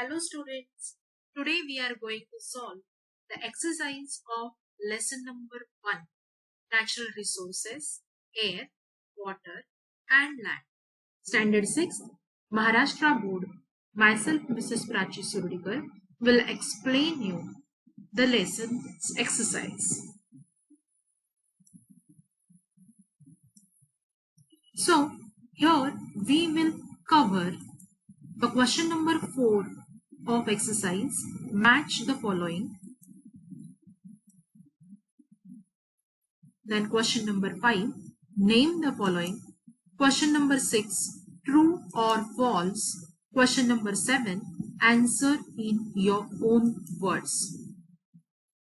Hello students, today we are going to solve the exercise of lesson number 1, Natural Resources, Air, Water and Land. Standard 6, Maharashtra Board. Myself, Mrs. Prachi Surudikar, will explain you the lesson's exercise. So, here we will cover the question number 4 of exercise, match the following. Then question number 5, name the following. Question number 6, true or false. Question number 7, answer in your own words.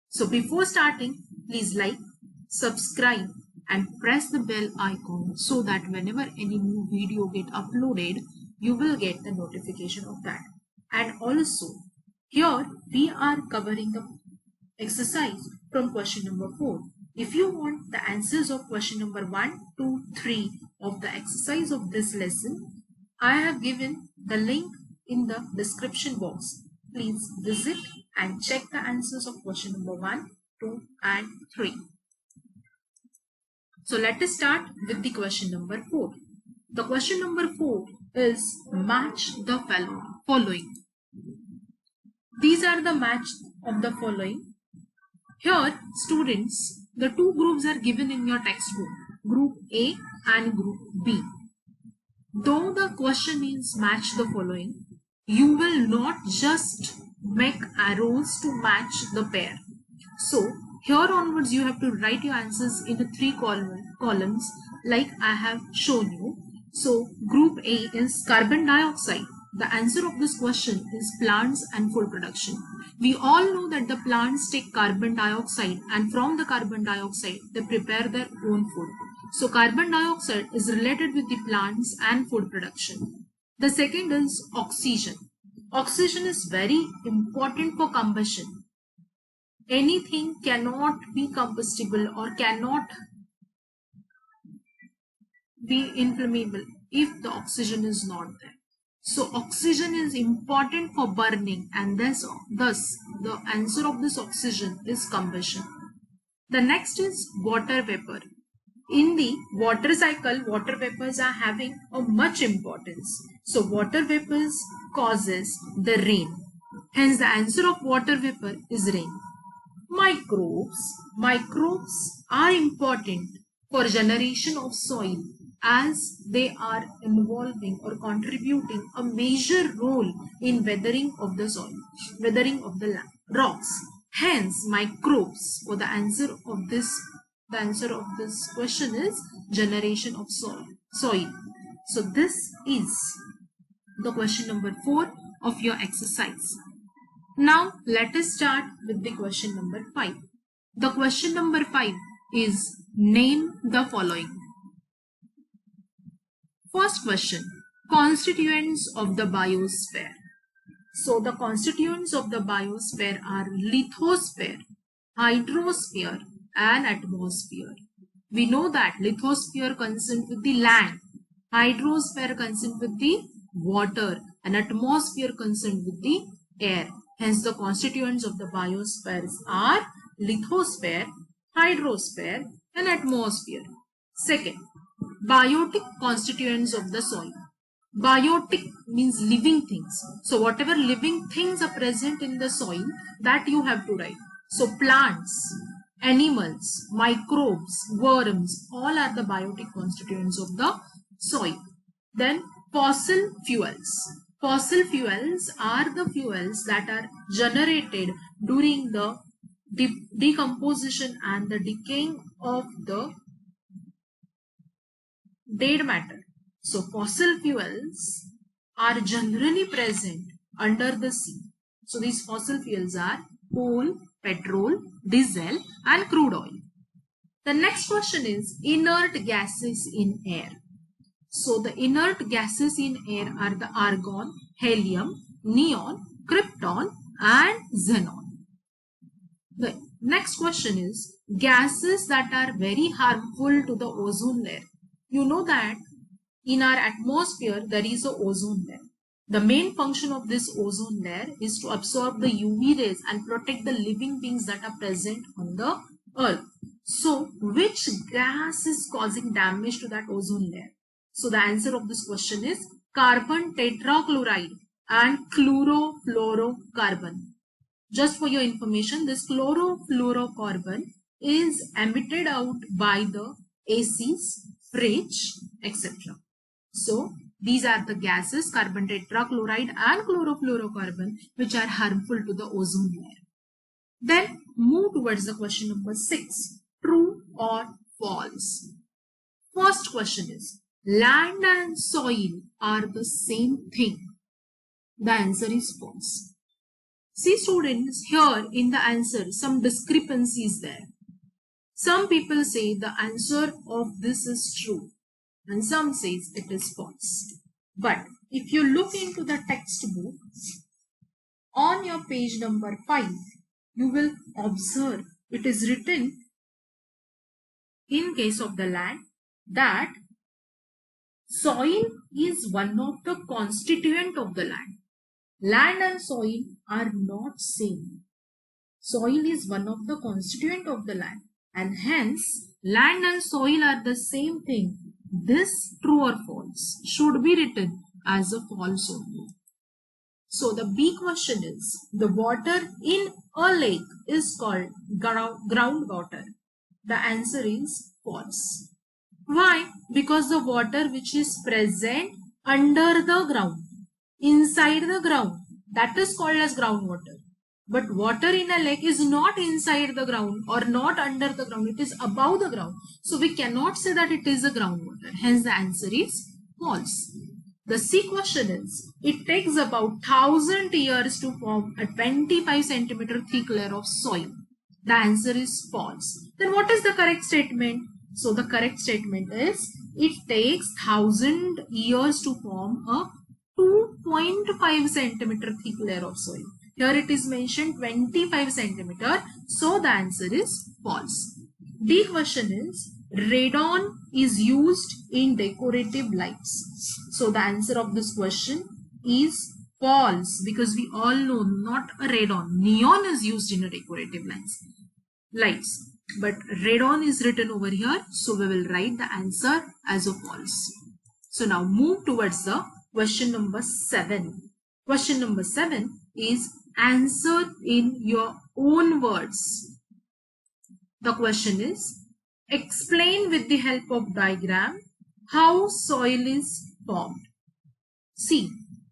So before starting, please like, subscribe and press the bell icon so that whenever any new video get uploaded, you will get the notification of that. And also, here we are covering the exercise from question number 4. If you want the answers of question number 1, 2, 3 of the exercise of this lesson, I have given the link in the description box. Please visit and check the answers of question number 1, 2 and 3. So let us start with the question number 4. The question number 4 is match the following. These are the match of the following. Here, students, the two groups are given in your textbook, group A and group B. Though the question is match the following, you will not just make arrows to match the pair. So, here onwards you have to write your answers in the 3 columns like I have shown you. So, group A is carbon dioxide. The answer of this question is plants and food production. We all know that the plants take carbon dioxide and from the carbon dioxide they prepare their own food. So carbon dioxide is related with the plants and food production. The second is oxygen. Oxygen is very important for combustion. Anything cannot be combustible or cannot be inflammable if the oxygen is not there. So oxygen is important for burning and thus the answer of this oxygen is combustion. The next is water vapor. In the water cycle, water vapors are having a much importance. So water vapors causes the rain. Hence the answer of water vapor is rain. Microbes are important for generation of soil as they are involving or contributing a major role in weathering of the soil, weathering of the land, rocks. Hence, microbes for the answer of this question is generation of soil. So this is the question number 4 of your exercise. Now let us start with the question number 5. The question number 5 is name the following. First question, constituents of the biosphere. So the constituents of the biosphere are lithosphere, hydrosphere and atmosphere. We know that lithosphere concerns with the land, hydrosphere concerns with the water and atmosphere concerns with the air. Hence the constituents of the biospheres are lithosphere, hydrosphere and atmosphere. Second, biotic constituents of the soil. Biotic means living things. So whatever living things are present in the soil, that you have to write. So plants, animals, microbes, worms, all are the biotic constituents of the soil. Then fossil fuels. Fossil fuels are the fuels that are generated during the decomposition and the decaying of the dead matter. So fossil fuels are generally present under the sea. So these fossil fuels are coal, petrol, diesel and crude oil. The next question is inert gases in air. So the inert gases in air are the argon, helium, neon, krypton and xenon. The next question is gases that are very harmful to the ozone layer. You know that in our atmosphere there is a ozone layer. The main function of this ozone layer is to absorb the UV rays and protect the living beings that are present on the earth. So, which gas is causing damage to that ozone layer? So, the answer of this question is carbon tetrachloride and chlorofluorocarbon. Just for your information, this chlorofluorocarbon is emitted out by the ACs, fridge, etc. So, these are the gases, carbon tetrachloride and chlorofluorocarbon, which are harmful to the ozone layer. Then move towards the question number 6. True or false? First question is, land and soil are the same thing. The answer is false. See students, here in the answer, some discrepancy is there. Some people say the answer of this is true, and some says it is false. But if you look into the textbook, on your page number 5, you will observe it is written in case of the land that soil is one of the constituent of the land. Land and soil are not same. Soil is one of the constituent of the land, and hence land and soil are the same thing. This true or false should be written as a false only. So the B question is, the water in a lake is called groundwater. The answer is false. Why? Because the water which is present under the ground, inside the ground, that is called as groundwater. But water in a lake is not inside the ground or not under the ground, it is above the ground. So we cannot say that it is a groundwater. Hence the answer is false. The C question is, it takes about 1000 years to form a 25 centimeter thick layer of soil. The answer is false. Then what is the correct statement? So the correct statement is, it takes 1000 years to form a 2.5 centimeter thick layer of soil. Here it is mentioned 25 centimeter. So the answer is false. D question is, radon is used in decorative lights. So the answer of this question is false, because we all know not a radon. Neon is used in a decorative lights. But radon is written over here. So we will write the answer as a false. So now move towards the question number 7. Question number 7 is, answer in your own words. The question is, explain with the help of diagram how soil is formed. See,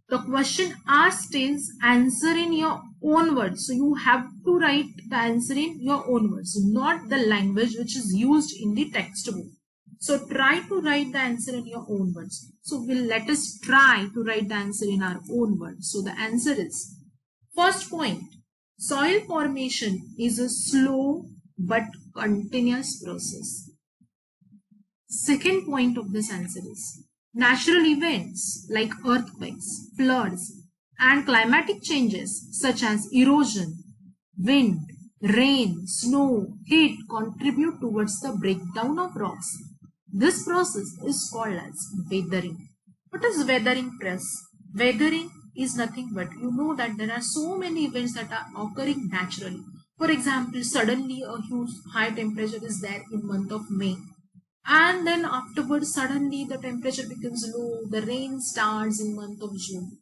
the question asked is answer in your own words. So you have to write the answer in your own words, not the language which is used in the textbook. So try to write the answer in your own words. So let us try to write the answer in our own words. So the answer is, first point, soil formation is a slow but continuous process. Second point of this answer is, natural events like earthquakes, floods, and climatic changes such as erosion, wind, rain, snow, heat contribute towards the breakdown of rocks. This process is called as weathering. What is weathering process? Weathering is nothing but, you know that there are so many events that are occurring naturally. For example, suddenly a huge high temperature is there in month of May, and then afterwards suddenly the temperature becomes low, the rain starts in month of June.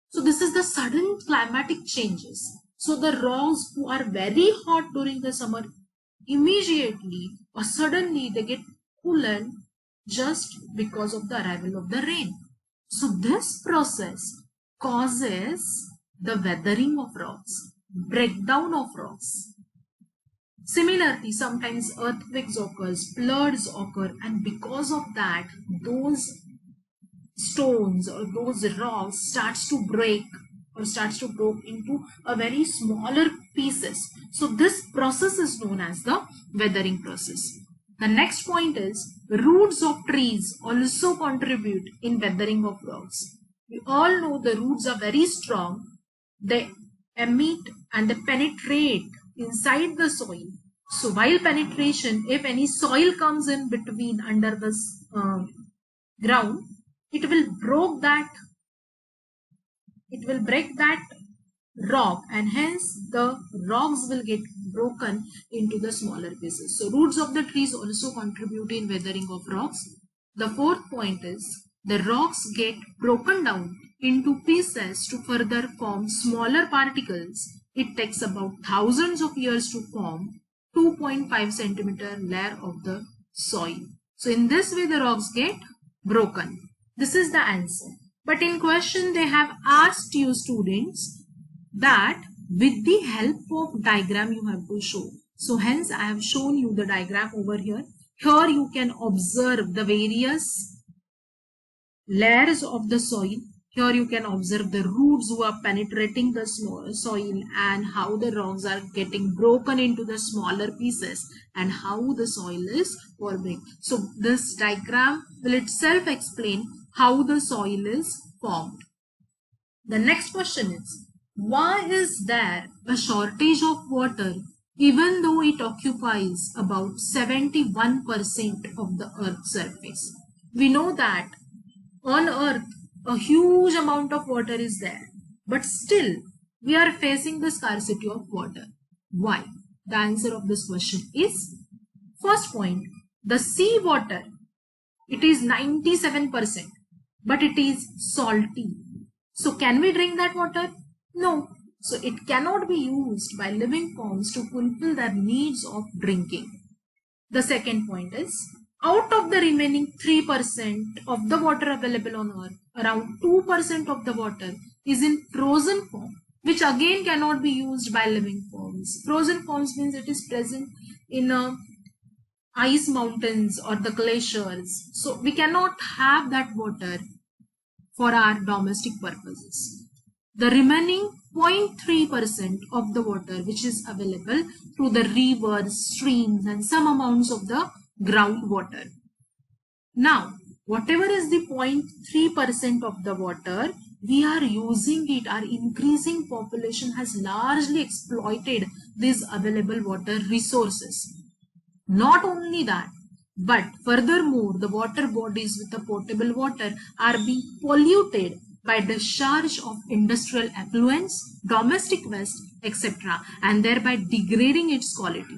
So this is the sudden climatic changes. So the rocks who are very hot during the summer, immediately or suddenly they get cooler just because of the arrival of the rain. So this process causes the weathering of rocks, breakdown of rocks. Similarly, sometimes earthquakes occurs, floods occur, and because of that, those stones or those rocks starts to break or starts to break into a very smaller pieces. So this process is known as the weathering process. The next point is, roots of trees also contribute in weathering of rocks. We all know the roots are very strong. They emit and they penetrate inside the soil. So while penetration, if any soil comes in between under the ground, it will break that it will break that rock, and hence the rocks will get broken into the smaller pieces. So roots of the trees also contribute in weathering of rocks. The fourth point is the rocks get broken down into pieces to further form smaller particles. It takes about thousands of years to form 2.5 centimeter layer of the soil. So in this way the rocks get broken. This is the answer. But in question they have asked you students that with the help of diagram you have to show. So hence I have shown you the diagram over here. Here you can observe the various layers of the soil. Here you can observe the roots who are penetrating the soil and how the rocks are getting broken into the smaller pieces and how the soil is forming. So this diagram will itself explain how the soil is formed. The next question is, why is there a shortage of water even though it occupies about 71% of the Earth's surface? We know that on Earth a huge amount of water is there, but still we are facing the scarcity of water. Why? The answer of this question is, first point, the sea water, it is 97%, but it is salty. So can we drink that water? No. So it cannot be used by living forms to fulfill their needs of drinking. The second point is, out of the remaining 3% of the water available on Earth, around 2% of the water is in frozen form, which again cannot be used by living forms. Frozen forms means it is present in ice mountains or the glaciers. So we cannot have that water for our domestic purposes. The remaining 0.3% of the water which is available through the rivers, streams and some amounts of the groundwater. Now, whatever is the 0.3% of the water, we are using it. Our increasing population has largely exploited these available water resources. Not only that, but furthermore, the water bodies with the potable water are being polluted by discharge of industrial effluents, domestic waste, etc., and thereby degrading its quality.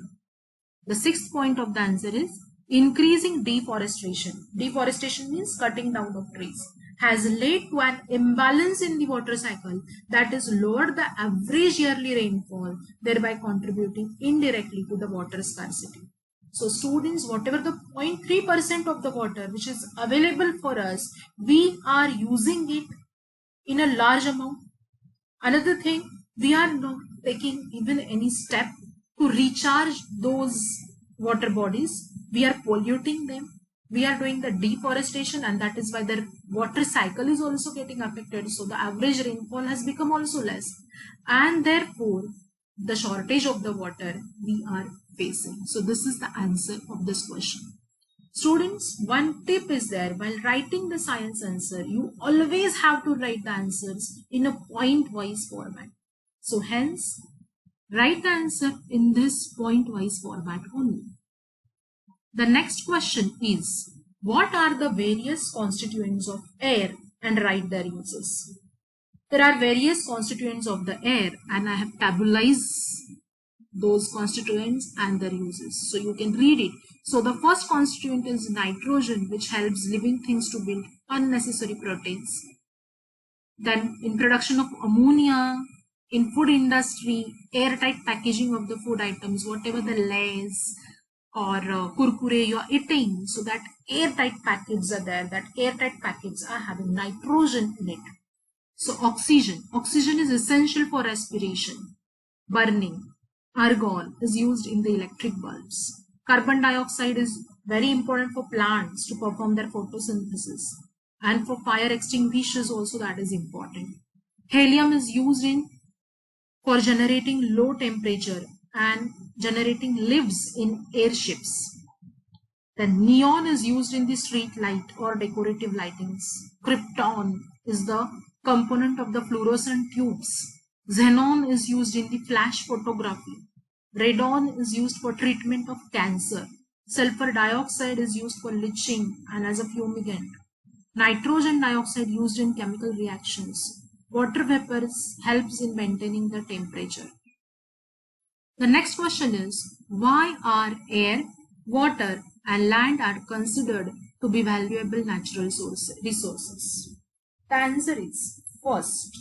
The sixth point of the answer is increasing deforestation. Deforestation means cutting down of trees has led to an imbalance in the water cycle that has lowered the average yearly rainfall, thereby contributing indirectly to the water scarcity. So students, whatever the 0.3% of the water which is available for us, we are using it in a large amount. Another thing, we are not taking even any step to recharge those water bodies. We are polluting them. We are doing the deforestation, and that is why the water cycle is also getting affected. So the average rainfall has become also less, and therefore the shortage of the water we are facing. So this is the answer of this question. Students, one tip is there: while writing the science answer, you always have to write the answers in a point-wise format. So hence, write the answer in this point-wise format only. The next question is, what are the various constituents of air, and write their uses. There are various constituents of the air and I have tabularized those constituents and their uses. So you can read it. So the first constituent is nitrogen, which helps living things to build unnecessary proteins. Then in production of ammonia, in food industry, airtight packaging of the food items, whatever the Lays or kurkure you are eating, so that airtight packets are there, that airtight packets are having nitrogen in it. So oxygen is essential for respiration, burning. Argon is used in the electric bulbs. Carbon dioxide is very important for plants to perform their photosynthesis, and for fire extinguishers also that is important. Helium is used for generating low temperature and generating lives in airships. Then neon is used in the street light or decorative lightings. Krypton is the component of the fluorescent tubes. Xenon is used in the flash photography. Radon is used for treatment of cancer. Sulfur dioxide is used for leaching and as a fumigant. Nitrogen dioxide used in chemical reactions. Water vapors helps in maintaining the temperature. The next question is, why are air, water and land are considered to be valuable natural resources? The answer is, first,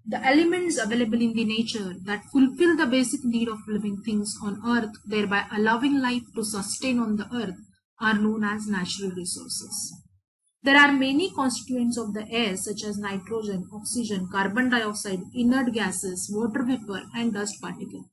the elements available in the nature that fulfill the basic need of living things on earth, thereby allowing life to sustain on the earth, are known as natural resources. There are many constituents of the air such as nitrogen, oxygen, carbon dioxide, inert gases, water vapor and dust particles.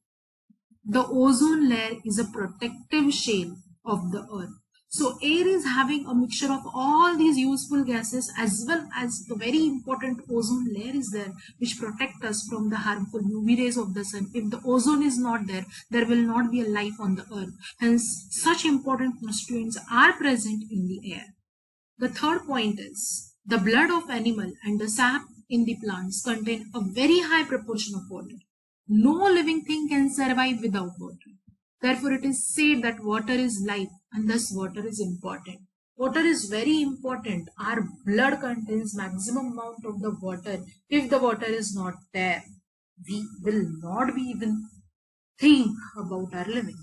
The ozone layer is a protective shell of the earth. So air is having a mixture of all these useful gases as well as the very important ozone layer is there, which protect us from the harmful UV rays of the sun. If the ozone is not there, there will not be a life on the earth. Hence, such important constituents are present in the air. The third point is, the blood of animal and the sap in the plants contain a very high proportion of water. No living thing can survive without water. Therefore, it is said that water is life and thus water is important. Water is very important. Our blood contains maximum amount of the water. If the water is not there, we will not be even think about our living.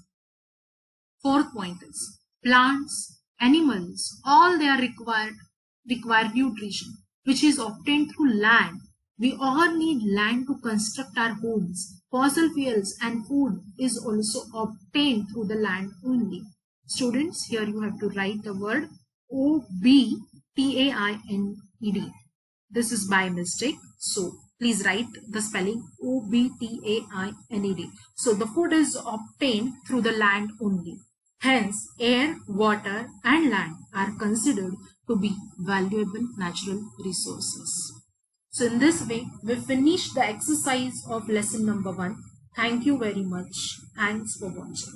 Fourth point is, plants, animals, all they are require nutrition, which is obtained through land. We all need land to construct our homes. Fossil fuels and food is also obtained through the land only. Students, here you have to write the word OBTAINED. This is by mistake, so please write the spelling OBTAINED. So the food is obtained through the land only. Hence, air, water and land are considered to be valuable natural resources. So in this way, we finish the exercise of lesson number 1. Thank you very much. Thanks for watching.